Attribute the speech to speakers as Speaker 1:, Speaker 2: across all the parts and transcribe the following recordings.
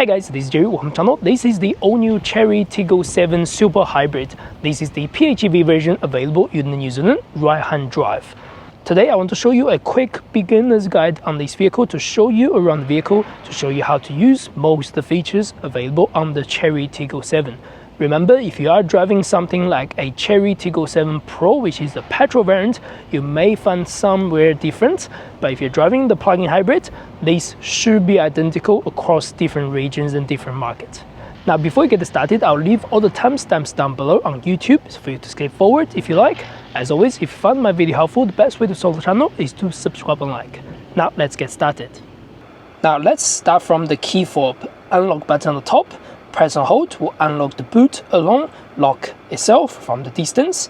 Speaker 1: Hi guys, this is Jerry, welcome to my channel. This is the all-new Chery Tiggo 7 Super Hybrid. This is the PHEV version available in the New Zealand right-hand drive. Today I want to show you a quick beginner's guide on this vehicle to show you around the vehicle, to show you how to use most of the features available on the Chery Tiggo 7. Remember, if you are driving something like a Chery Tiggo 7 Pro, which is the petrol variant, you may find somewhere different, but if you're driving the plug-in hybrid, these should be identical across different regions and different markets. Now, before we get started, I'll leave all the timestamps down below on YouTube for you to skip forward if you like. As always, if you found my video helpful, the best way to support the channel is to subscribe and like. Now, let's get started. Now, let's start from the key fob. Unlock button on the top. Press and hold will unlock the boot alone, lock itself from the distance.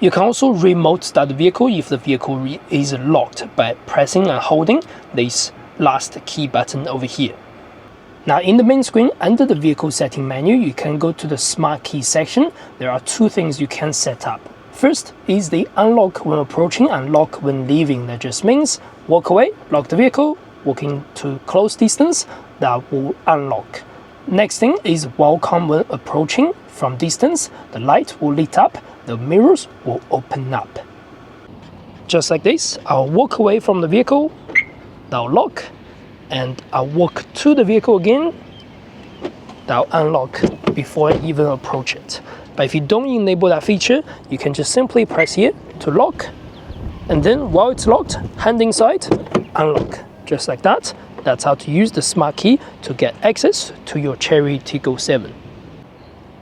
Speaker 1: You can also remote start the vehicle if the vehicle is locked by pressing and holding this last key button over here. Now in the main screen, under the vehicle setting menu, you can go to the smart key section. There are two things you can set up. First is the unlock when approaching and lock when leaving. That just means walk away, lock the vehicle, walking to close distance, that will unlock. Next thing is welcome when approaching. From distance, the light will lit up, the mirrors will open up. Just like this, I'll walk away from the vehicle, that'll lock, and I'll walk to the vehicle again, that'll unlock before I even approach it. But if you don't enable that feature, you can just simply press here to lock, and then while it's locked, hand inside, unlock, just like that. That's how to use the smart key to get access to your Chery Tiggo 7.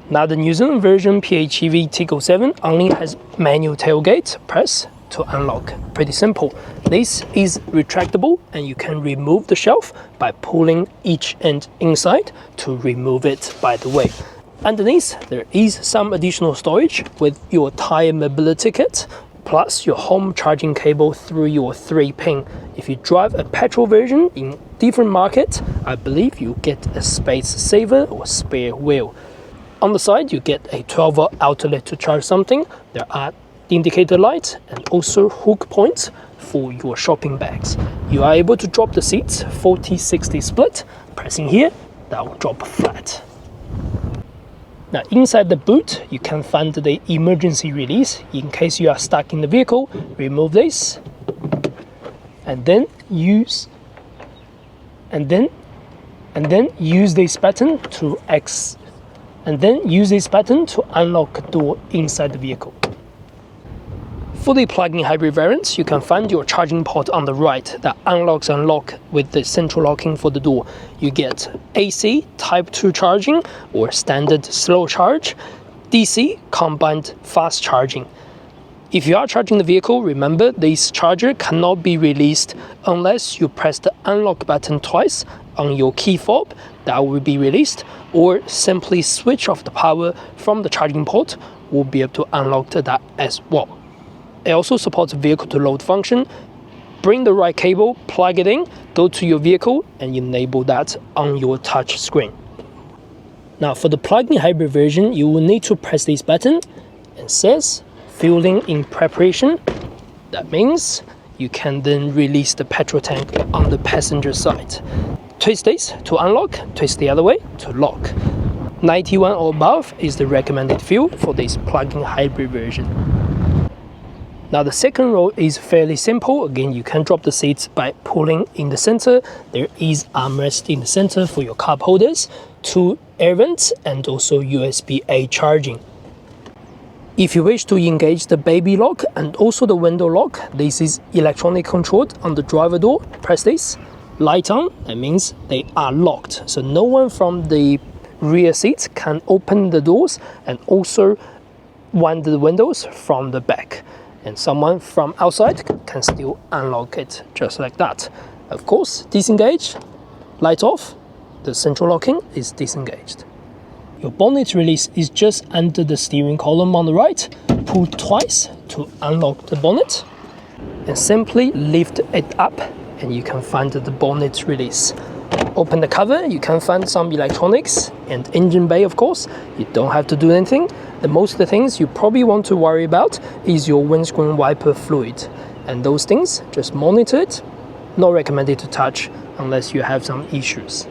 Speaker 1: Now the New Zealand version PHEV Tiggo 7 only has manual tailgate. Press to unlock. Pretty simple. This is retractable and you can remove the shelf by pulling each end inside to remove it by the way. Underneath there is some additional storage with your tire mobility kit, plus your home charging cable through your 3-pin. If you drive a petrol version in different markets, I believe you get a space saver or spare wheel. On the side, you get a 12-volt outlet to charge something. There are indicator lights and also hook points for your shopping bags. You are able to drop the seats 40-60 split. Pressing here, that will drop flat. Now inside the boot, you can find the emergency release. In case you are stuck in the vehicle, remove this and then use this button to unlock the door inside the vehicle. For the plug-in hybrid variants, you can find your charging port on the right that unlocks and locks with the central locking for the door. You get AC Type 2 charging or standard slow charge, DC combined fast charging. If you are charging the vehicle, remember this charger cannot be released unless you press the unlock button twice on your key fob. That will be released, or simply switch off the power from the charging port will be able to unlock that as well. It also supports vehicle to load function. Bring the right cable, plug it in, go to your vehicle and enable that on your touch screen. Now for the plug-in hybrid version, you will need to press this button. It says fueling in preparation. That means you can then release the petrol tank on the passenger side. Twist this to unlock, twist the other way to lock. 91 or above is the recommended fuel for this plug-in hybrid version. Now the second row is fairly simple. Again, you can drop the seats by pulling in the center. There is armrest in the center for your cup holders, 2 air vents and also USB-A charging. If you wish to engage the baby lock and also the window lock, this is electronic controlled on the driver door. Press this, light on, that means they are locked. So no one from the rear seats can open the doors and also wind the windows from the back. And someone from outside can still unlock it just like that. Of course, disengage, light off, the central locking is disengaged. Your bonnet release is just under the steering column on the right. Pull twice to unlock the bonnet and simply lift it up and you can find the bonnet release. Open the cover, you can find some electronics and engine bay of course. You don't have to do anything. The most of the things you probably want to worry about is your windscreen wiper fluid. And those things, just monitor it. Not recommended to touch unless you have some issues.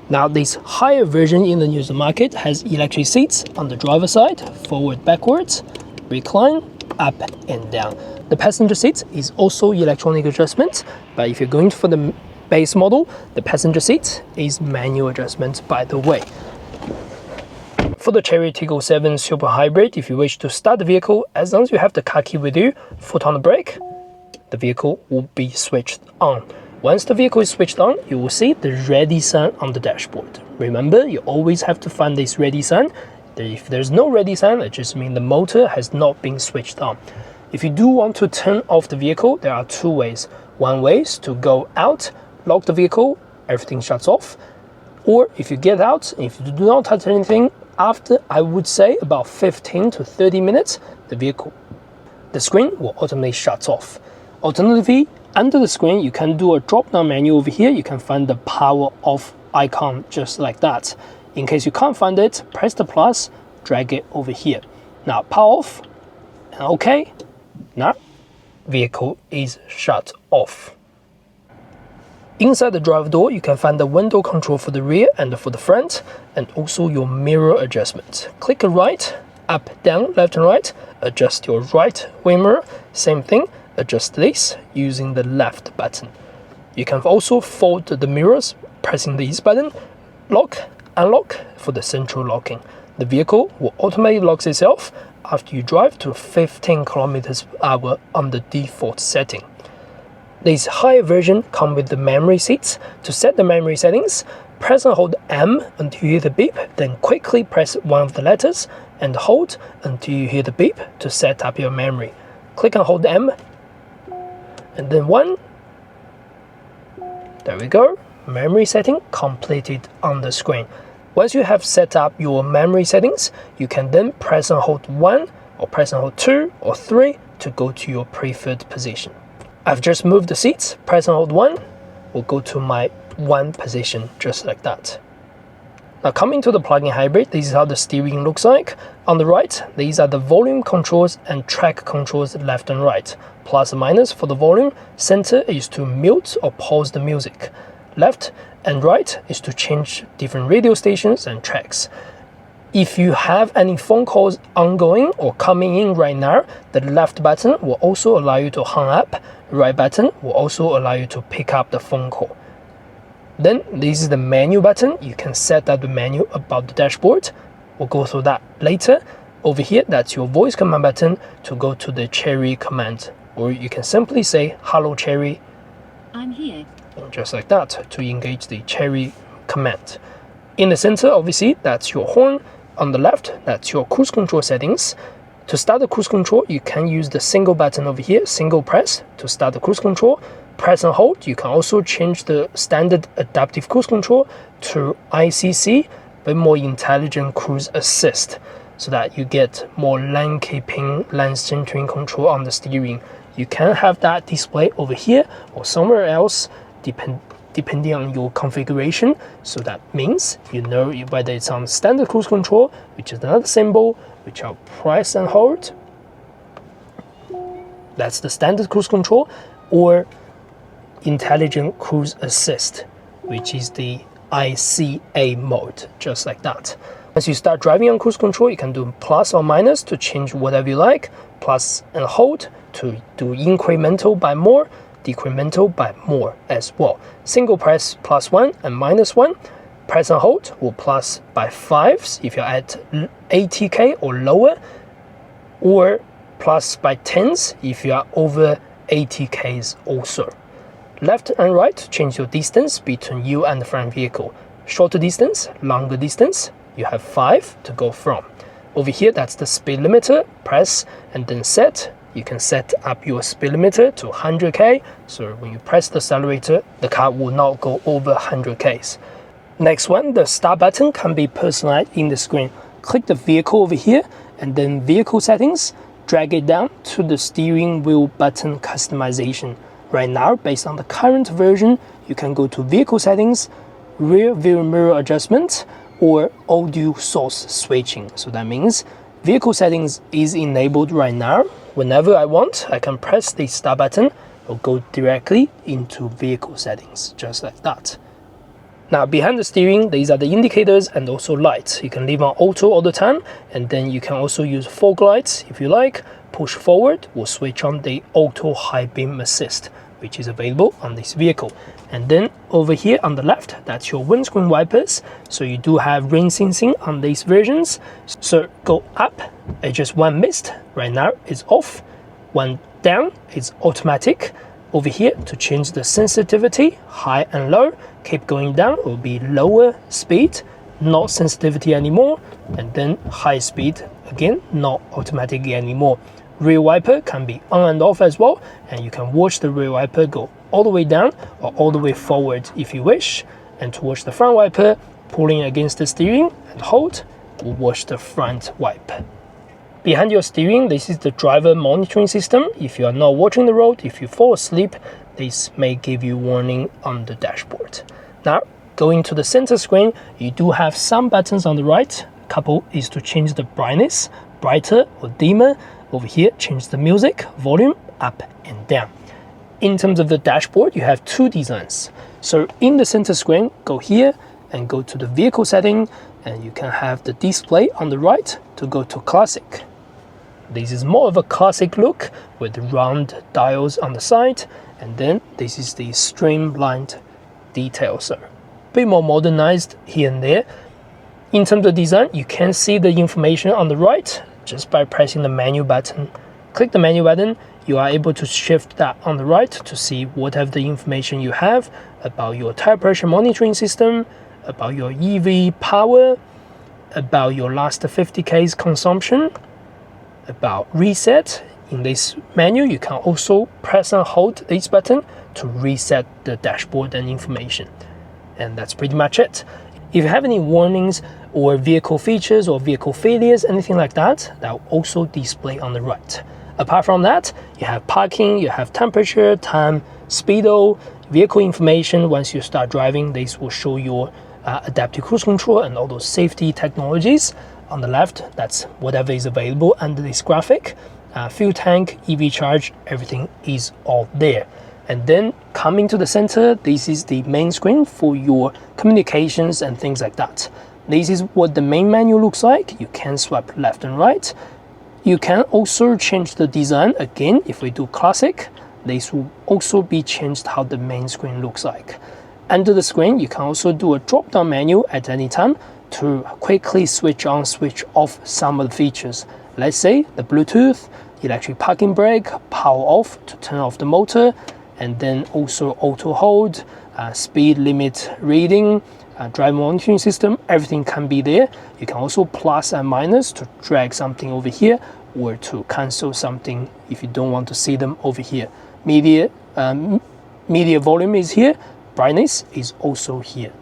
Speaker 1: Now this higher version in the new market has electric seats on the driver's side, forward, backwards, recline, up and down. The passenger seat is also electronic adjustment, but if you're going for the base model, the passenger seat is manual adjustment, by the way. For the Chery Tiggo 7 Super Hybrid, if you wish to start the vehicle, as long as you have the car key with you, foot on the brake, the vehicle will be switched on. Once the vehicle is switched on, you will see the ready sign on the dashboard. Remember, you always have to find this ready sign. If there's no ready sign, it just means the motor has not been switched on. If you do want to turn off the vehicle, there are two ways. One way is to go out, lock the vehicle, everything shuts off. Or if you get out, if you do not touch anything, after I would say about 15 to 30 minutes, the screen will automatically shut off. Alternatively, under the screen, you can do a drop-down menu over here. You can find the power off icon just like that. In case you can't find it, press the plus, drag it over here. Now power off, and okay. Now vehicle is shut off. Inside the driver door, you can find the window control for the rear and for the front, and also your mirror adjustment. Click right, up, down, left and right, adjust your right wing mirror, same thing. Adjust this using the left button. You can also fold the mirrors pressing this button, lock, unlock for the central locking. The vehicle will automatically lock itself after you drive to 15 km/h on the default setting. This higher version comes with the memory seats. To set the memory settings, press and hold M until you hear the beep, then quickly press one of the letters and hold until you hear the beep to set up your memory. Click and hold M, and then 1. There we go. Memory setting completed on the screen. Once you have set up your memory settings, you can then press and hold 1 or press and hold 2 or 3 to go to your preferred position. I've just moved the seats. Press and hold 1 will go to my 1 position, just like that. Now coming to the plug-in hybrid, this is how the steering looks like. On the right, these are the volume controls and track controls left and right. Plus and minus for the volume. Center is to mute or pause the music. Left and right is to change different radio stations and tracks. If you have any phone calls ongoing or coming in right now, the left button will also allow you to hang up. Right button will also allow you to pick up the phone call. Then this is the menu button. You can set up the menu above the dashboard. We'll go through that later. Over here, that's your voice command button to go to the Chery command. Or you can simply say, "Hello Chery,
Speaker 2: I'm here."
Speaker 1: Just like that to engage the Chery command. In the center, obviously, that's your horn. On the left, that's your cruise control settings. To start the cruise control, you can use the single button over here, single press to start the cruise control. Press and hold. You can also change the standard adaptive cruise control to ICC, but more intelligent cruise assist, so that you get more lane keeping, lane centering control on the steering. You can have that display over here or somewhere else, depending on your configuration. So that means you know whether it's on standard cruise control, which is another symbol, which I'll press and hold. That's the standard cruise control, or intelligent cruise assist, which is the ICA mode, just like that. As you start driving on cruise control, you can do plus or minus to change whatever you like, plus and hold to do incremental by more, decremental by more as well. Single press +1 and -1. Press and hold will plus by 5s if you're at 80k or lower, or plus by 10s if you are over 80k's also. Left and right change your distance between you and the front vehicle. Shorter distance, longer distance, you have 5 to go from. Over here, that's the speed limiter. Press and then set. You can set up your speed limiter to 100k, so when you press the accelerator, the car will not go over 100k's. Next one, the start button can be personalized in the screen. Click the vehicle over here and then vehicle settings, drag it down to the steering wheel button customization. Right now, based on the current version, you can go to vehicle settings, rear view mirror adjustment, or audio source switching. So that means vehicle settings is enabled right now. Whenever I want, I can press the start button or go directly into vehicle settings, just like that. Now behind the steering, these are the indicators and also lights. You can leave on auto all the time, and then you can also use fog lights if you like. Push forward will switch on the auto high beam assist, which is available on this vehicle. And then over here on the left, that's your windscreen wipers. So you do have rain sensing on these versions. So go up, adjust one mist, right now it's off. One down, it's automatic. Over here to change the sensitivity, high and low. Keep going down, it will be lower speed, not sensitivity anymore. And then high speed, again, not automatic anymore. Rear wiper can be on and off as well, and you can watch the rear wiper go all the way down or all the way forward if you wish. And to watch the front wiper, pulling against the steering and hold will watch the front wiper. Behind your steering, this is the driver monitoring system. If you are not watching the road, if you fall asleep, this may give you warning on the dashboard. Now, going to the center screen, you do have some buttons on the right. A couple is to change the brightness, brighter or dimmer. Over here, change the music, volume, up and down. In terms of the dashboard, you have two designs. So in the center screen, go here and go to the vehicle setting, and you can have the display on the right to go to classic. This is more of a classic look with round dials on the side, and then this is the streamlined detail, so a bit more modernized here and there. In terms of design, you can see the information on the right just by pressing the menu button. Click the menu button, you are able to shift that on the right to see whatever the information you have about your tire pressure monitoring system, about your EV power, about your last 50K's consumption, about reset. In this menu, you can also press and hold this button to reset the dashboard and information. And that's pretty much it. If you have any warnings or vehicle features or vehicle failures, anything like that, that will also display on the right. Apart from that, you have parking, you have temperature, time, speedo, vehicle information. Once you start driving, this will show your adaptive cruise control and all those safety technologies. On the left, that's whatever is available under this graphic. Fuel tank, EV charge, everything is all there. And then coming to the center, this is the main screen for your communications and things like that. This is what the main menu looks like. You can swipe left and right. You can also change the design. Again, if we do classic, this will also be changed how the main screen looks like. Under the screen, you can also do a drop-down menu at any time to quickly switch on, switch off some of the features. Let's say the Bluetooth, electric parking brake, power off to turn off the motor, and then also auto hold, speed limit reading, driver monitoring system, everything can be there. You can also plus and minus to drag something over here or to cancel something if you don't want to see them over here. Media volume is here, brightness is also here.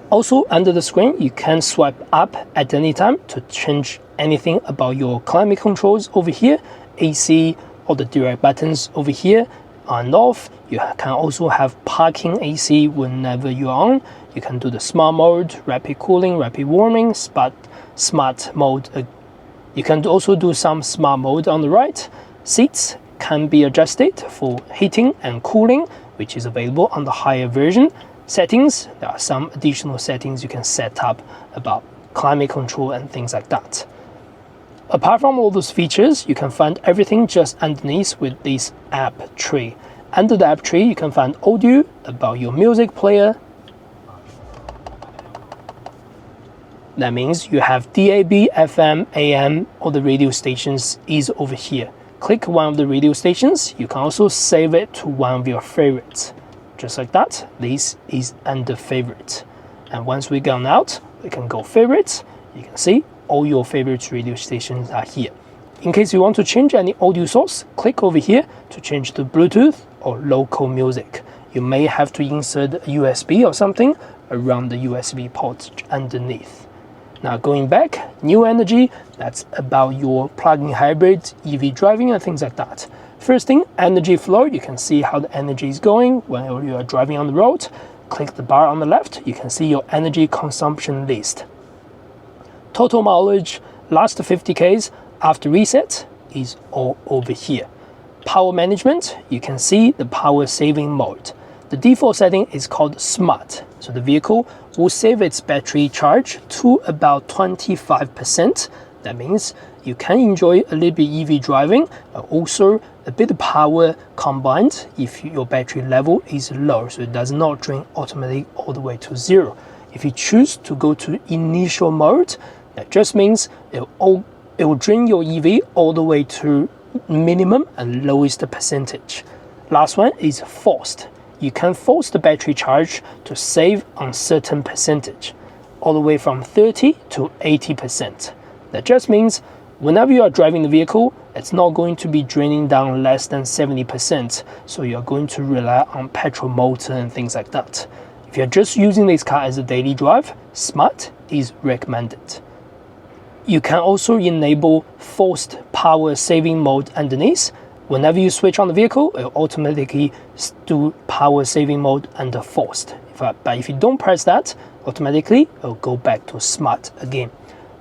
Speaker 1: Also under the screen, you can swipe up at any time to change anything about your climate controls over here, AC, all the direct buttons over here, on and off. You can also have parking AC whenever you're on. You can do the smart mode, rapid cooling, rapid warming, smart mode. You can also do some smart mode on the right. Seats can be adjusted for heating and cooling, which is available on the higher version. Settings, there are some additional settings you can set up about climate control and things like that. Apart from all those features, you can find everything just underneath with this app tree. Under the app tree, you can find audio about your music player. That means you have DAB, FM, AM, all the radio stations is over here. Click one of the radio stations, you can also save it to one of your favorites. Just like that, this is under favorite. And once we gone out, we can go favorites. You can see all your favorite radio stations are here. In case you want to change any audio source, click over here to change to Bluetooth or local music. You may have to insert a USB or something around the USB port underneath. Now going back, new energy, that's about your plug-in hybrid, EV driving and things like that. First thing, energy flow, you can see how the energy is going when you are driving on the road. Click the bar on the left, you can see your energy consumption list. Total mileage, last 50Ks after reset is all over here. Power management, you can see the power saving mode. The default setting is called Smart. So the vehicle will save its battery charge to about 25%. That means you can enjoy a little bit EV driving, but also a bit of power combined if your battery level is low, so it does not drain automatically all the way to zero. If you choose to go to initial mode, that just means it will drain your EV all the way to minimum and lowest percentage. Last one is forced. You can force the battery charge to save on certain percentage, all the way from 30 to 80%. That just means whenever you are driving the vehicle, it's not going to be draining down less than 70%, so you're going to rely on petrol motor and things like that. If you're just using this car as a daily drive, Smart is recommended. You can also enable forced power saving mode underneath. Whenever you switch on the vehicle, it will automatically do power saving mode under forced. But if you don't press that, automatically it will go back to Smart again.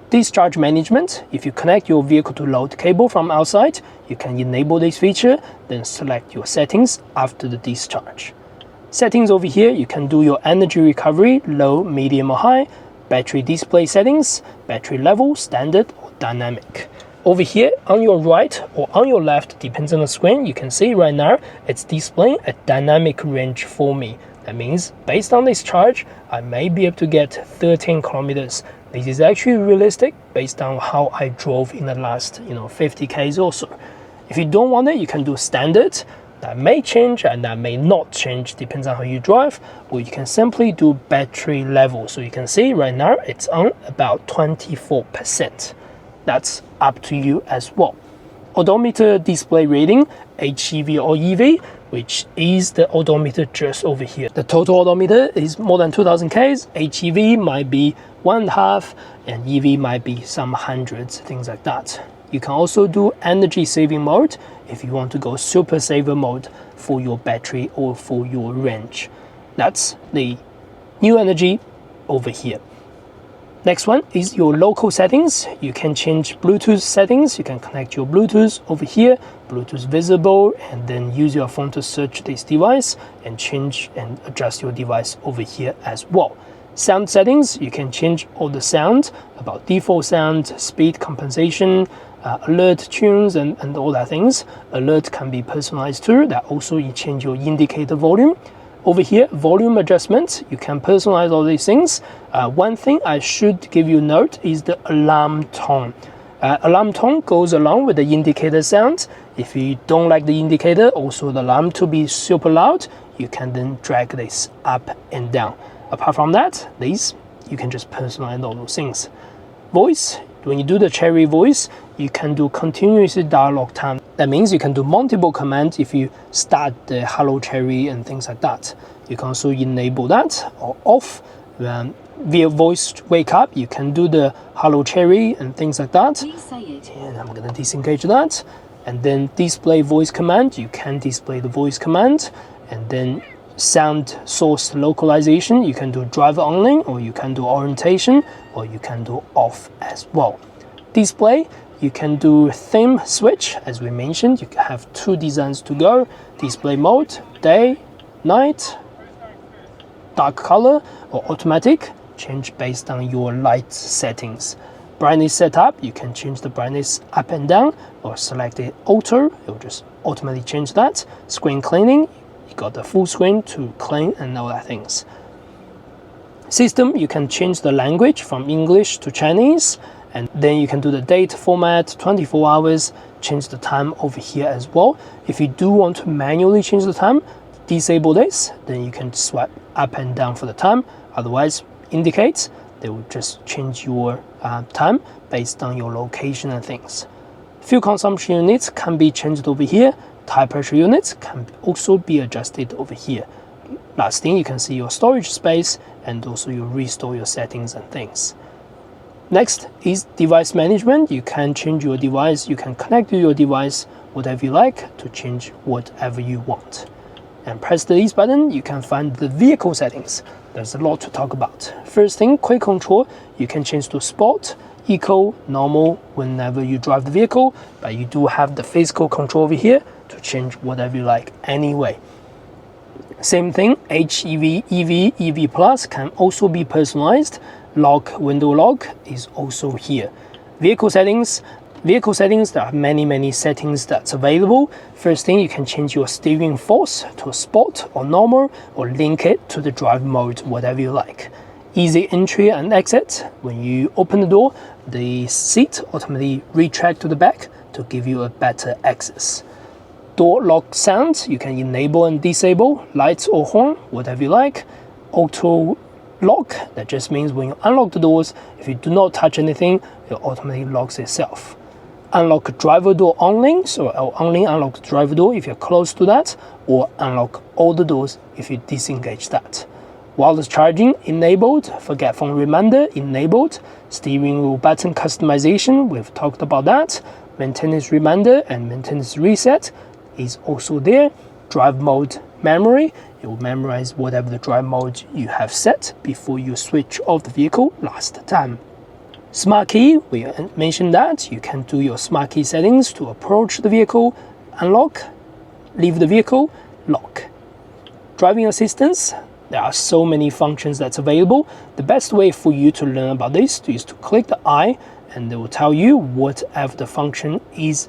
Speaker 1: Discharge management, if you connect your vehicle to load cable from outside, you can enable this feature, then select your settings after the discharge. Settings over here, you can do your energy recovery, low, medium or high, battery display settings, battery level, standard or dynamic. Over here on your right or on your left, depends on the screen, you can see right now it's displaying a dynamic range for me. That means based on this charge, I may be able to get 13 kilometers. This is actually realistic based on how I drove in the last 50 k's or so. If you don't want it, you can do standard. That may change and that may not change, depends on how you drive, or you can simply do battery level. So you can see right now it's on about 24%. That's up to you as well. Odometer display reading, HEV or EV, which is the odometer just over here. The total odometer is more than 2000 Ks, HEV might be 1.5, and EV might be some hundreds, things like that. You can also do energy saving mode if you want to go super saver mode for your battery or for your range. That's the new energy over here. Next one is your local settings. You can change Bluetooth settings. You can connect your Bluetooth over here, Bluetooth visible, and then use your phone to search this device and change and adjust your device over here as well. Sound settings, you can change all the sound about default sound, speed compensation, alert tunes and all that things. Alert can be personalized too. That also you change your indicator volume. Over here, volume adjustment, you can personalize all these things. One thing I should give you note is the alarm tone. Alarm tone goes along with the indicator sound. If you don't like the indicator, also the alarm to be super loud, you can then drag this up and down. Apart from that, these, you can just personalize all those things. Voice, when you do the Chery voice, you can do continuous dialogue time. That means you can do multiple commands if you start the Hello Chery and things like that. You can also enable that or off. Via voice wake up, you can do the Hello Chery and things like that.
Speaker 2: Please say it.
Speaker 1: And I'm going to disengage that. And then display voice command, you can display the voice command. And then sound source localization, you can do driver only, or you can do orientation, or you can do off as well. Display, you can do theme switch, as we mentioned. You can have two designs to go. Display mode, day, night, dark color, or automatic, change based on your light settings. Brightness setup, you can change the brightness up and down, or select it auto, it will just automatically change that. Screen cleaning, you got the full screen to clean and all that things. System, you can change the language from English to Chinese, and then you can do the date format, 24 hours, change the time over here as well. If you do want to manually change the time, disable this, then you can swipe up and down for the time. Otherwise, indicates they will just change your time based on your location and things. Fuel consumption units can be changed over here. Tire pressure units can also be adjusted over here. Last thing, you can see your storage space, and also you restore your settings and things. Next is device management. You can change your device, you can connect to your device whatever you like to change whatever you want. And press the Ease button, you can find the vehicle settings. There's a lot to talk about. First thing, quick control, you can change to sport, eco, normal whenever you drive the vehicle, but you do have the physical control over here to change whatever you like anyway. Same thing, HEV, EV, EV Plus can also be personalized. Lock, window lock is also here. Vehicle settings, there are many settings that's available. First thing, you can change your steering force to a sport or normal, or link it to the drive mode, whatever you like. Easy entry and exit. When you open the door, the seat automatically retract to the back to give you a better access. Door lock sound, you can enable and disable, lights or horn, whatever you like. Auto lock, that just means when you unlock the doors, if you do not touch anything, it automatically locks itself. Unlock driver door only, so I'll only unlock the driver door if you're close to that, or unlock all the doors if you disengage that. Wireless charging enabled, forget phone reminder enabled, steering wheel button customization, we've talked about that. Maintenance reminder and maintenance reset is also there. Drive mode memory, it will memorize whatever the drive mode you have set before you switch off the vehicle last time. Smart key, we mentioned that you can do your smart key settings to approach the vehicle, unlock, leave the vehicle, lock. Driving assistance, there are so many functions that's available. The best way for you to learn about this is to click the eye, and they will tell you whatever the function is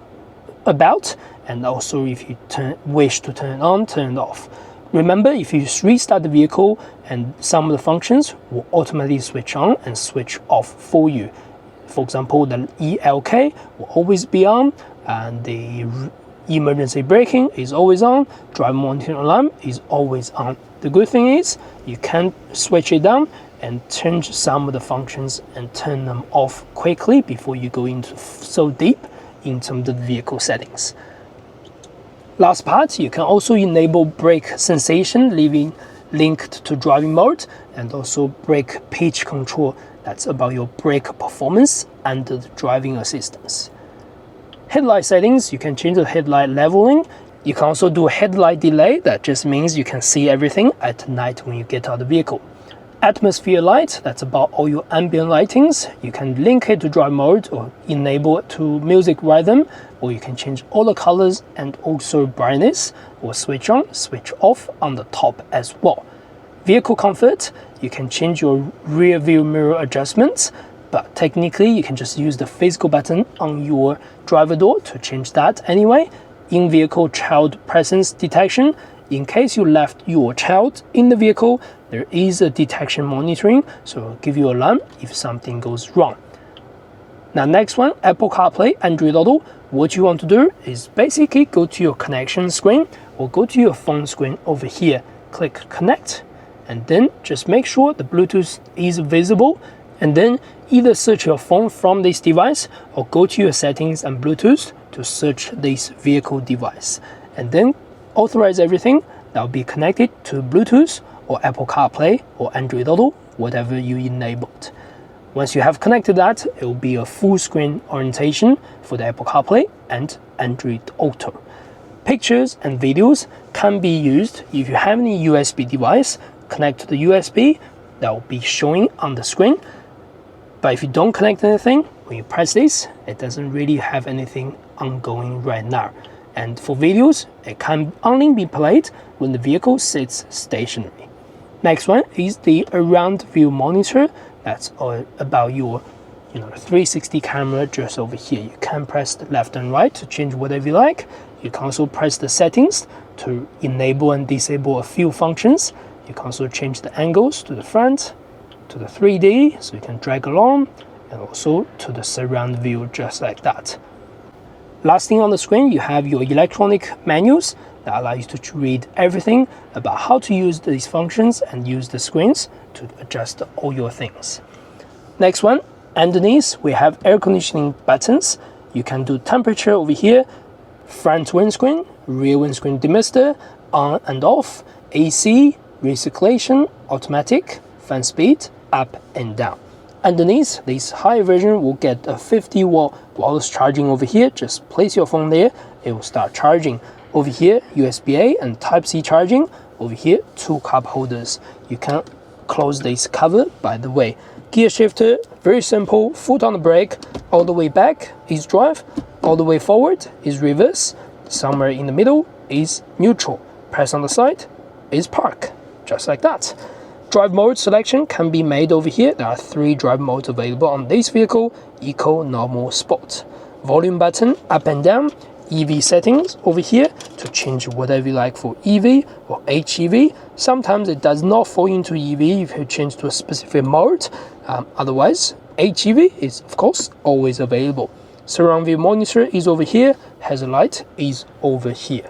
Speaker 1: about, and also if you wish to turn it on, turn it off. Remember, if you restart the vehicle, and some of the functions will automatically switch on and switch off for you. For example, the ELK will always be on, and the emergency braking is always on, driver monitoring alarm is always on. The good thing is you can switch it down and change some of the functions and turn them off quickly before you go into so deep into the vehicle settings. Last part, you can also enable brake sensation, leaving linked to driving mode, and also brake pitch control, that's about your brake performance under the driving assistance. Headlight settings, you can change the headlight leveling. You can also do a headlight delay, that just means you can see everything at night when you get out of the vehicle. Atmosphere light, that's about all your ambient lightings. You can link it to drive mode or enable it to music rhythm, or you can change all the colors and also brightness, or switch on, switch off on the top as well. Vehicle comfort, you can change your rear view mirror adjustments, but technically you can just use the physical button on your driver door to change that anyway. In-vehicle child presence detection, in case you left your child in the vehicle, there is a detection monitoring, so it'll give you an alarm if something goes wrong. Now next one, Apple CarPlay, Android Auto. What you want to do is basically go to your connection screen or go to your phone screen over here, click connect, and then just make sure the Bluetooth is visible, and then either search your phone from this device or go to your settings and Bluetooth to search this vehicle device, and then authorize everything that will be connected to Bluetooth or Apple CarPlay or Android Auto, whatever you enabled. Once you have connected that, it will be a full screen orientation for the Apple CarPlay and Android Auto. Pictures and videos can be used if you have any USB device, connect to the USB, that will be showing on the screen. But if you don't connect anything, when you press this, it doesn't really have anything ongoing right now. And for videos, it can only be played when the vehicle sits stationary. Next one is the around view monitor. That's all about your 360 camera just over here. You can press the left and right to change whatever you like. You can also press the settings to enable and disable a few functions. You can also change the angles to the front, to the 3D, so you can drag along, and also to the surround view just like that. Last thing on the screen, you have your electronic menus that allow you to read everything about how to use these functions and use the screens to adjust all your things. Next one, underneath we have air conditioning buttons. You can do temperature over here, front windscreen, rear windscreen demister, on and off, AC, recirculation, automatic, fan speed, up and down. Underneath, this high version will get a 50-watt wireless charging over here. Just place your phone there, it will start charging. Over here, USB-A and Type-C charging. Over here, 2 cup holders. You can close this cover, by the way. Gear shifter, very simple, foot on the brake, all the way back is drive, all the way forward is reverse, somewhere in the middle is neutral. Press on the side, is park, just like that. Drive mode selection can be made over here. There are 3 drive modes available on this vehicle: Eco, Normal, Sport. Volume button up and down. EV settings over here to change whatever you like for EV or HEV. Sometimes it does not fall into EV if you change to a specific mode. Otherwise, HEV is of course always available. Surround view monitor is over here. Hazard light is over here.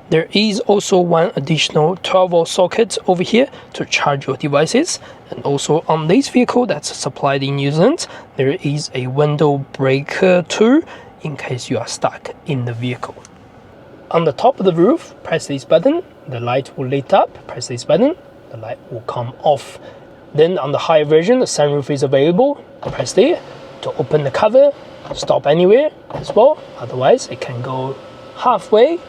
Speaker 1: There is also one additional 12-volt socket over here to charge your devices. And also on this vehicle that's supplied in New Zealand, there is a window breaker too, in case you are stuck in the vehicle. On the top of the roof, press this button, the light will lit up. Press this button, the light will come off. Then on the higher version, the sunroof is available. Press there to open the cover, stop anywhere as well. Otherwise, it can go halfway.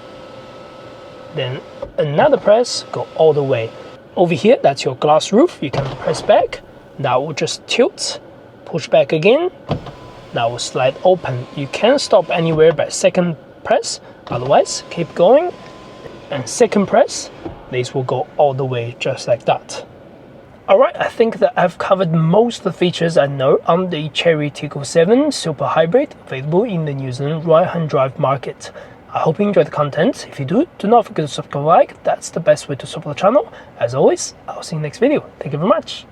Speaker 1: Then another press, go all the way. Over here, that's your glass roof. You can press back. That will just tilt. Push back again. That will slide open. You can stop anywhere by second press. Otherwise, keep going. And second press, this will go all the way just like that. Alright, I think that I've covered most of the features I know on the Chery Tiggo 7 Super Hybrid, available in the New Zealand right-hand drive market. I hope you enjoyed the content. If you do not forget to subscribe, that's the best way to support the channel. As always, I'll see you in the next video. Thank you very much.